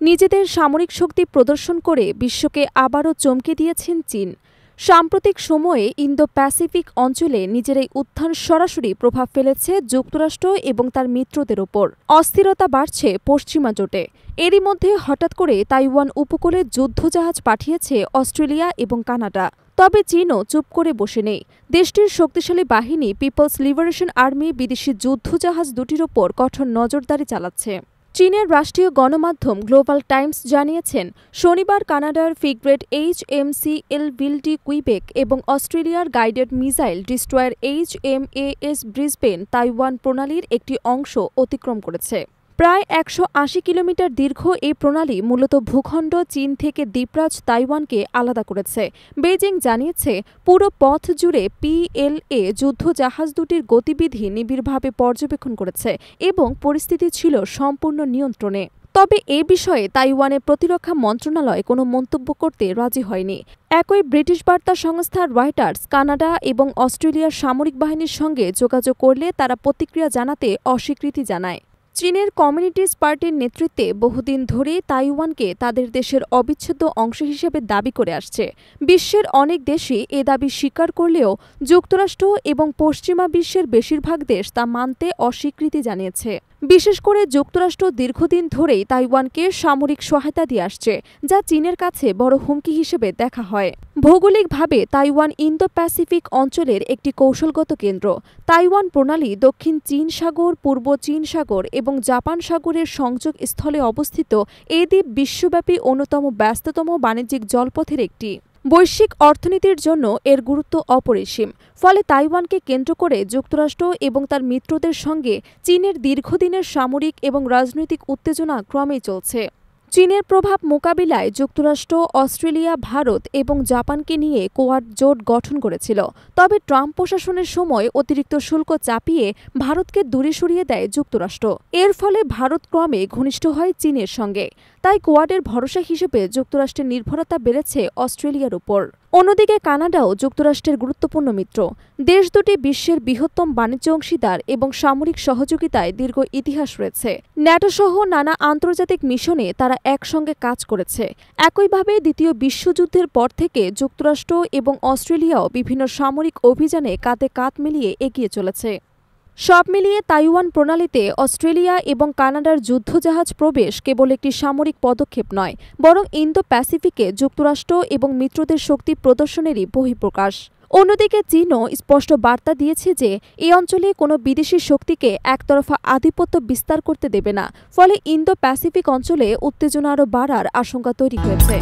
নিজেদের সামরিক শক্তি প্রদর্শন করে বিশ্বকে আবারও চমকে দিয়েছেন চীন। সাম্প্রতিক সময়ে ইন্দো প্যাসিফিক অঞ্চলে নিজের এই উত্থান সরাসরি প্রভাব ফেলেছে যুক্তরাষ্ট্র এবং তার মিত্রদের ওপর। অস্থিরতা বাড়ছে পশ্চিমা জোটে। এরই মধ্যে হঠাৎ করে তাইওয়ান উপকূলে যুদ্ধজাহাজ পাঠিয়েছে অস্ট্রেলিয়া এবং কানাডা। তবে চীনও চুপ করে বসে নেই। দেশটির শক্তিশালী বাহিনী পিপলস লিবারেশন আর্মি বিদেশি যুদ্ধজাহাজ দুটির ওপর কঠোর নজরদারি চালাচ্ছে। চীনের রাষ্ট্রীয় গণমাধ্যম গ্লোবাল টাইমস জানিয়েছেন, শনিবার কানাডার ফ্রিগেট HMCL ভিলডি কুইবেক এবং অস্ট্রেলিয়ার guided missile destroyer HMAS Brisbane Taiwan প্রণালীর একটি অংশ অতিক্রম করেছে। প্রায় 180 কিলোমিটার দীর্ঘ এই প্রণালী মূলত ভূখণ্ড চীন থেকে দ্বীপরাজ তাইওয়ানকে আলাদা করেছে। বেইজিং জানিয়েছে, পুরো পথ জুড়ে PLA যুদ্ধজাহাজ দুটির গতিবিধি নিবিড়ভাবে পর্যবেক্ষণ করেছে এবং পরিস্থিতি ছিল সম্পূর্ণ নিয়ন্ত্রণে। তবে এ বিষয়ে তাইওয়ানের প্রতিরক্ষা মন্ত্রণালয় কোনো মন্তব্য করতে রাজি হয়নি। একই ব্রিটিশ বার্তা সংস্থা রয়টার্স কানাডা এবং অস্ট্রেলিয়ার সামরিক বাহিনীর সঙ্গে যোগাযোগ করলে তারা প্রতিক্রিয়া জানাতে অস্বীকৃতি জানায়। চীনের কমিউনিস্ট পার্টির নেতৃত্বে বহুদিন ধরেই তাইওয়ানকে তাদের দেশের অবিচ্ছেদ্য অংশ হিসেবে দাবি করে আসছে। বিশ্বের অনেক দেশই এ দাবি স্বীকার করলেও যুক্তরাষ্ট্র এবং পশ্চিমা বিশ্বের বেশিরভাগ দেশ তা মানতে অস্বীকৃতি জানিয়েছে। বিশেষ করে যুক্তরাষ্ট্র দীর্ঘদিন ধরেই তাইওয়ানকে সামরিক সহায়তা দিয়ে আসছে, যা চীনের কাছে বড় হুমকি হিসেবে দেখা হয়। ভৌগোলিকভাবে তাইওয়ান ইন্দো প্যাসিফিক অঞ্চলের একটি কৌশলগত কেন্দ্র। তাইওয়ান প্রণালী দক্ষিণ চীন সাগর, পূর্ব চীন সাগর এবং জাপান সাগরের সংযোগ স্থলে অবস্থিত। এই দ্বীপ বিশ্বব্যাপী অন্যতম ব্যস্ততম বাণিজ্যিক জলপথের একটি। বৈশ্বিক অর্থনীতির জন্য এর গুরুত্ব অপরিসীম। ফলে তাইওয়ানকে কেন্দ্র করে যুক্তরাষ্ট্র এবং তার মিত্রদের সঙ্গে চীনের দীর্ঘদিনের সামরিক এবং রাজনৈতিক উত্তেজনা ক্রমেই চলছে। চীনের প্রভাব মোকাবিলায় যুক্তরাষ্ট্র, অস্ট্রেলিয়া, ভারত এবং জাপানকে নিয়ে কোয়াড জোট গঠন করেছিল। তবে ট্রাম্প প্রশাসনের সময় অতিরিক্ত শুল্ক চাপিয়ে ভারতকে দূরে সরিয়ে দেয় যুক্তরাষ্ট্র। এর ফলে ভারত ক্রমে ঘনিষ্ঠ হয় চীনের সঙ্গে। তাই কোয়াডের ভরসা হিসেবে যুক্তরাষ্ট্রের নির্ভরতা বেড়েছে অস্ট্রেলিয়ার উপর। অন্যদিকে কানাডাও যুক্তরাষ্ট্রের গুরুত্বপূর্ণ মিত্র। দেশ দুটি বিশ্বের বৃহত্তম বাণিজ্য অংশীদার এবং সামরিক সহযোগিতায় দীর্ঘ ইতিহাস রয়েছে। ন্যাটোসহ নানা আন্তর্জাতিক মিশনে তারা একসঙ্গে কাজ করেছে। একইভাবে দ্বিতীয় বিশ্বযুদ্ধের পর থেকে যুক্তরাষ্ট্র এবং অস্ট্রেলিয়াও বিভিন্ন সামরিক অভিযানে কাঁধে কাঁধ মিলিয়ে এগিয়ে চলেছে। সব মিলিয়ে তাইওয়ান প্রণালীতে অস্ট্রেলিয়া এবং কানাডার যুদ্ধজাহাজ প্রবেশ কেবল একটি সামরিক পদক্ষেপ নয়, বরং ইন্দো প্যাসিফিকে যুক্তরাষ্ট্র এবং মিত্রদের শক্তি প্রদর্শনেরই বহিঃপ্রকাশ। অন্যদিকে চীনও স্পষ্ট বার্তা দিয়েছে যে এই অঞ্চলে কোনো বিদেশি শক্তিকে একতরফা আধিপত্য বিস্তার করতে দেবে না। ফলে ইন্দো প্যাসিফিক অঞ্চলে উত্তেজনা আরও বাড়ার আশঙ্কা তৈরি হয়েছে।